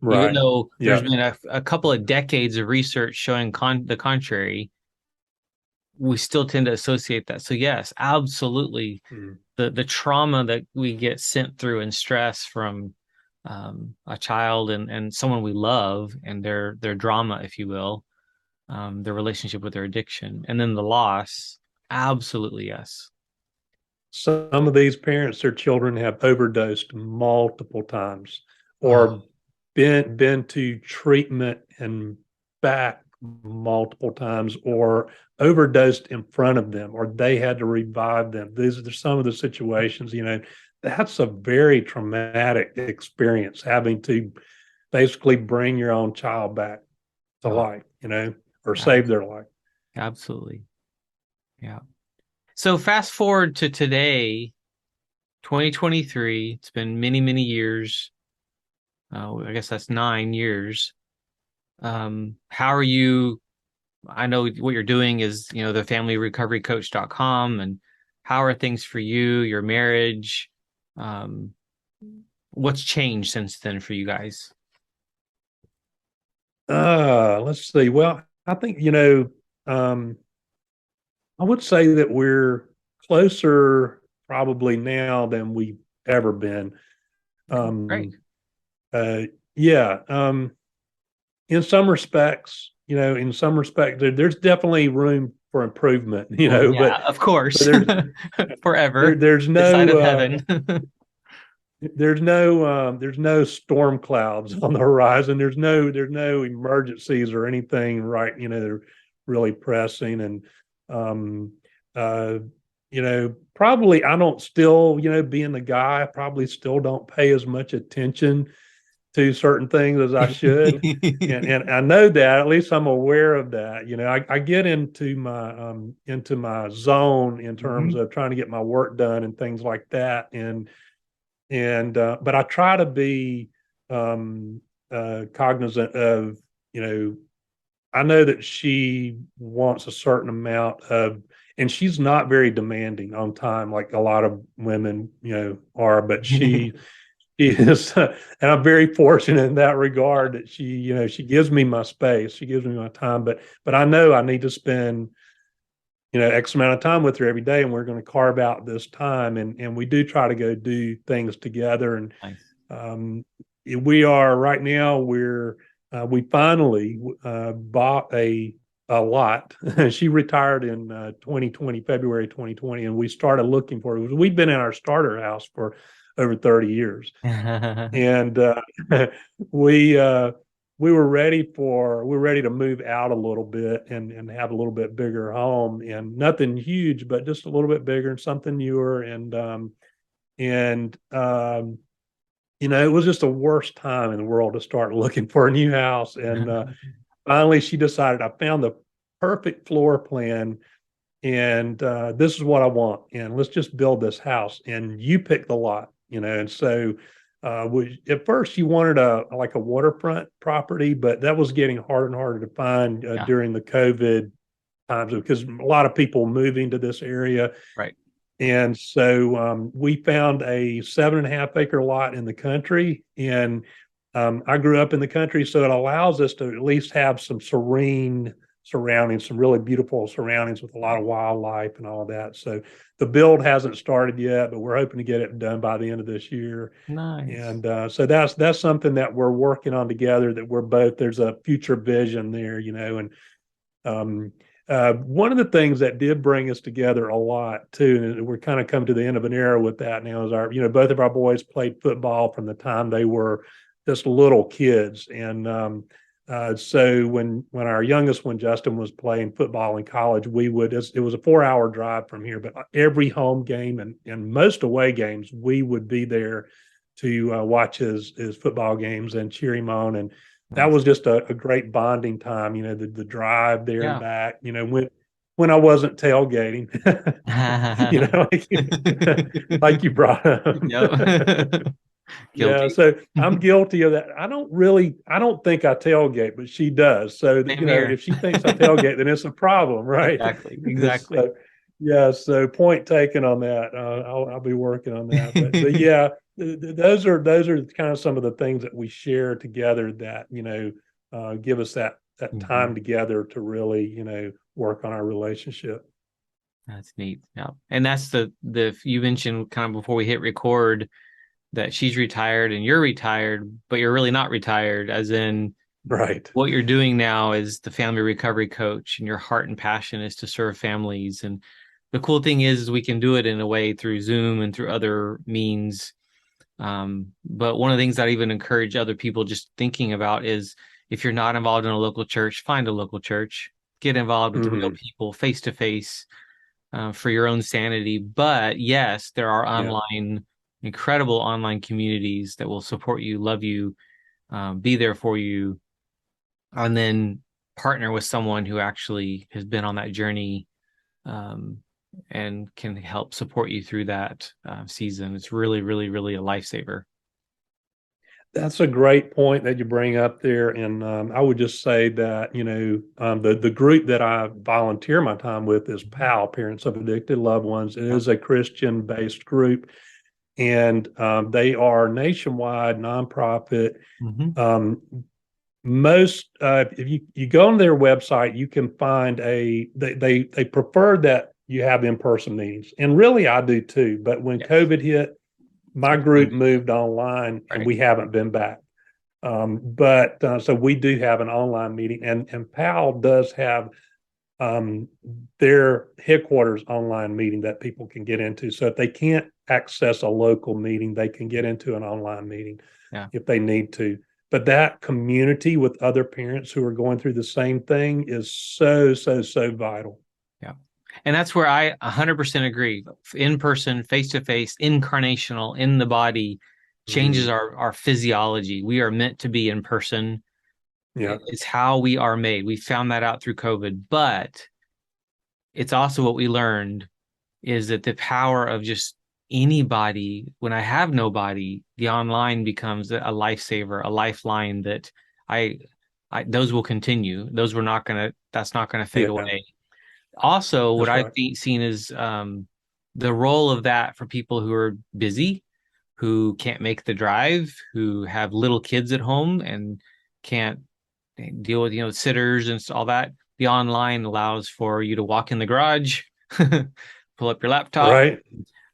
Even Right. though there's Yeah. been a couple of decades of research showing the contrary, we still tend to associate that. So yes, absolutely, Mm. the trauma that we get sent through and stress from a child and someone we love and their drama, if you will, their relationship with their addiction, and then the loss. Absolutely, yes. Some of these parents, their children have overdosed multiple times Oh, or been to treatment and back multiple times or overdosed in front of them or they had to revive them. These are some of the situations, that's a very traumatic experience having to basically bring your own child back to oh, life, or save ab- their life. absolutely. Yeah. So fast forward to today, 2023. It's been many, many years. I guess that's 9 years. How are you? I know what you're doing is, the familyrecoverycoach.com, and how are things for you, your marriage? Um, what's changed since then for you guys? Let's see. Well, I think, um, I would say that we're closer probably now than we've ever been. Great. Um, uh, yeah. In some respects, there's definitely room for improvement, Well, but yeah, of course. there's Forever. there's This side no of heaven. there's no storm clouds on the horizon. There's no emergencies or anything, right? That are really pressing. And um uh probably I don't still, being the guy, I probably still don't pay as much attention to certain things as I should. And I know that, at least I'm aware of that. I get into my zone in terms Mhm. of trying to get my work done and things like that. But I try to be cognizant of, I know that she wants a certain amount of, and she's not very demanding on time like a lot of women, are, but she is, and I'm very fortunate in that regard that she gives me my space, she gives me my time, but I know I need to spend, X amount of time with her every day, and we're going to carve out this time, and we do try to go do things together. And Nice. um, we are right now. We finally bought a lot. She retired in 2020, February 2020, and we started looking for it. We've been in our starter house for over 30 years, and we uh, we were ready to move out a little bit and have a little bit bigger home, and nothing huge, but just a little bit bigger and something newer. And it was just the worst time in the world to start looking for a new house. And finally, she decided, I found the perfect floor plan, and this is what I want, and let's just build this house. And you pick the lot, And so, at first, she wanted a waterfront property, but that was getting harder and harder to find Yeah, during the COVID times because a lot of people moving to this area. right. And so we found a 7.5 acre lot in the country. And I grew up in the country, so it allows us to at least have some serene surroundings, some really beautiful surroundings with a lot of wildlife and all of that. So the build hasn't started yet, but we're hoping to get it done by the end of this year. Nice. And so that's something that we're working on together, that we're both, there's a future vision there, and um, one of the things that did bring us together a lot too, and we're kind of coming to the end of an era with that now, is both of our boys played football from the time they were just little kids. And so when our youngest one, Justin, was playing football in college, it was a 4 hour drive from here, but every home game and most away games, we would be there to watch his football games and cheer him on. And that Nice. was just a great bonding time, the drive there and Yeah. back, when I wasn't tailgating, like you brought up. Yep. Yeah, Guilty. so I'm guilty of that. I don't think I tailgate, but she does. So, Same here. if she thinks I tailgate, then it's a problem, right? Exactly. Exactly. So, yeah, so point taken on that. I'll be working on that. But yeah, those are kind of some of the things that we share together that, give us that Mhm. time together to really, work on our relationship. That's neat. Yeah. And that's the you mentioned kind of before we hit record that she's retired and you're retired, but you're really not retired, as in Right. what you're doing now is the family recovery coach, and your heart and passion is to serve families. And the cool thing is we can do it in a way through Zoom and through other means. But one of the things that I even encourage other people just thinking about is, if you're not involved in a local church, find a local church, get involved with the real Hmm. people face to face, for your own sanity. But yes, there are Yeah. incredible online communities that will support you, love you, be there for you, and then partner with someone who actually has been on that journey, um, and can help support you through that season. It's really, really, really a lifesaver. That's a great point that you bring up there, and I would just say that the group that I volunteer my time with is PAL, Parents of Addicted Loved Ones. It Yep. is a Christian based group, and they are nationwide nonprofit. Mm-hmm. Um, most if you go on their website, you can find they prefer that you have in-person meetings, and really I do too. But when Yes. COVID hit, my So we're gonna group do that. moved online and Right. we haven't been back. But so we do have an online meeting, and PAL does have um, their headquarters online meeting that people can get into. So if they can't access a local meeting, they can get into an online meeting Yeah. if they need to. But that community with other parents who are going through the same thing is so, so, so vital. Yeah. And that's where I 100% agree. In person, face to face, incarnational, in the body changes Mm, our physiology. We are meant to be in person. yeah, It's how we are made. We found that out through COVID, but it's also what we learned is that the power of just anybody, when I have nobody, the online becomes a lifesaver, a lifeline that I, those will continue. Those were not gonna, that's not gonna fade yeah, away. Also, what that's I've right. seen is the role of that for people who are busy, who can't make the drive, who have little kids at home and can't deal with sitters and all that. The online allows for you to walk in the garage, pull up your laptop. Right.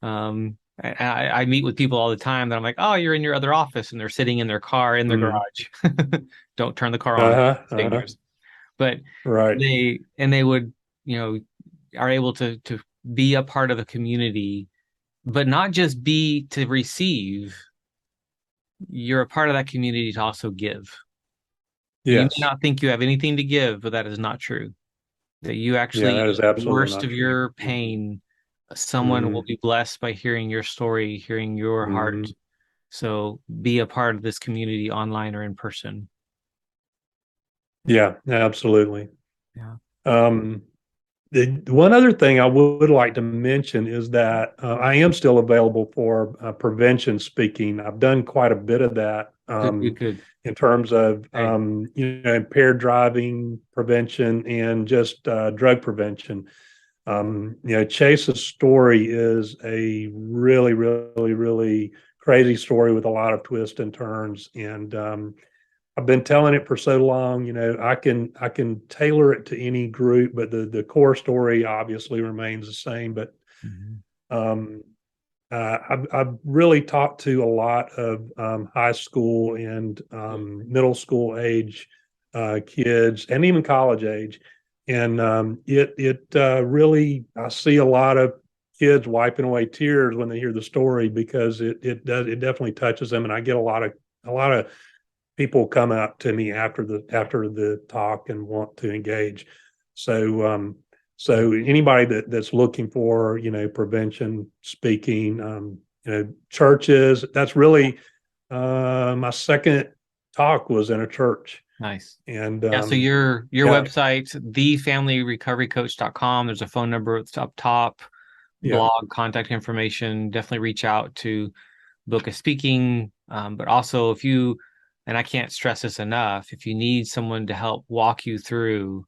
I meet with people all the time that I'm like, oh, you're in your other office, and they're sitting in their car in the Mm, garage. Don't turn the car on; uh-huh, it's uh-huh. dangerous. But Right. they would, you know, are able to be a part of a community, but not just be to receive. You're a part of that community to also give. You may Yes. not think you have anything to give, but that is not true. That you Yeah, actually, that is in the absolutely worst not of true. your pain, someone will Mm-hmm. be blessed by hearing your story, hearing your heart. Mm-hmm. So be a part of this community online or in person. Yeah, absolutely. Yeah. Um, the one other thing I would like to mention is that I am still available for prevention speaking. I've done quite a bit of that Good, good, good. in terms of Hey, impaired driving prevention and just drug prevention. Chase's story is a really, really, really crazy story with a lot of twists and turns. And I've been telling it for so long, I can tailor it to any group, but the core story obviously remains the same. But um, I've really talked to a lot of high school and middle school age kids, and even college age, and it really, I see a lot of kids wiping away tears when they hear the story, because it definitely touches them, and I get a lot of people come up to me after the talk and want to engage. So anybody that's looking for, prevention speaking, churches, that's really my second talk was in a church. Nice. And Yeah, so your website, thefamilyrecoverycoach.com, there's a phone number up top, blog, contact information. Definitely reach out to book a speaking. But also and I can't stress this enough, if you need someone to help walk you through,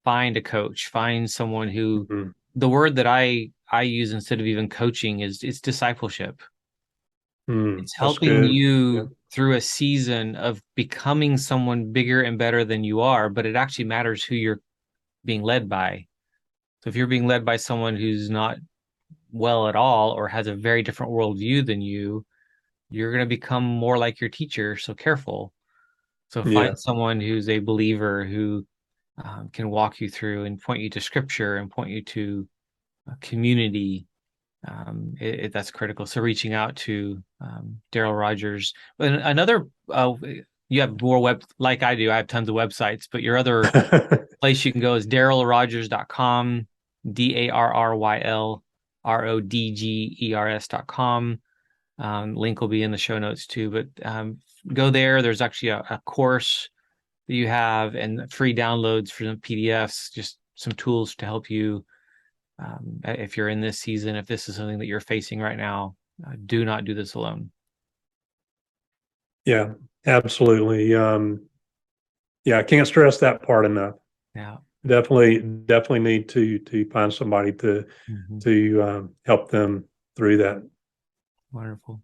find a coach, find someone who, the word that I use instead of even coaching is it's discipleship. It's helping you through a season of becoming someone bigger and better than you are, but it actually matters who you're being led by. So if you're being led by someone who's not well at all or has a very different worldview than you, you're going to become more like your teacher. So careful. So find someone who's a believer who can walk you through and point you to scripture and point you to community. That's critical. So reaching out to Darryl Rodgers. But another, you have more like I do. I have tons of websites, but your other place you can go is darrylrodgers.com, DARRYLRODGERS.com. Link will be in the show notes too. But go there. There's actually a course that you have and free downloads for some PDFs, just some tools to help you. If you're in this season, if this is something that you're facing right now, do not do this alone. Yeah, absolutely. I can't stress that part enough. Yeah, definitely need to find somebody to help them through that. Wonderful.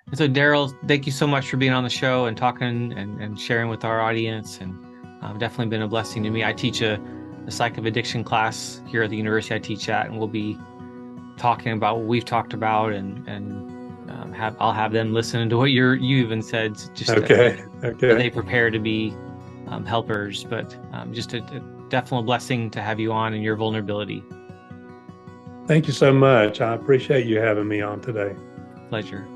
And so, Darryl, thank you so much for being on the show and talking and sharing with our audience. And definitely been a blessing to me. I teach a psych of addiction class here at the university I teach at, and we'll be talking about what we've talked about, and I'll have them listen to what you even said, just okay. They prepare to be helpers. But just a definitely blessing to have you on and your vulnerability. Thank you so much. I appreciate you having me on today. Pleasure.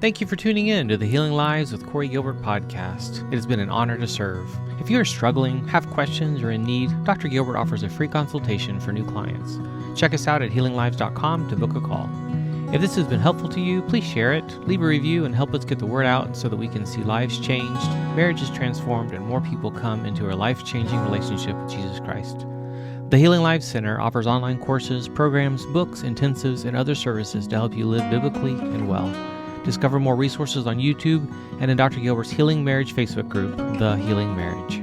Thank you for tuning in to the Healing Lives with Corey Gilbert podcast. It has been an honor to serve. If you are struggling, have questions, or in need, Dr. Gilbert offers a free consultation for new clients. Check us out at healinglives.com to book a call. If this has been helpful to you, please share it, leave a review, and help us get the word out so that we can see lives changed, marriages transformed, and more people come into a life-changing relationship with Jesus Christ. The Healing Lives Center offers online courses, programs, books, intensives, and other services to help you live biblically and well. Discover more resources on YouTube and in Dr. Gilbert's Healing Marriage Facebook group, The Healing Marriage.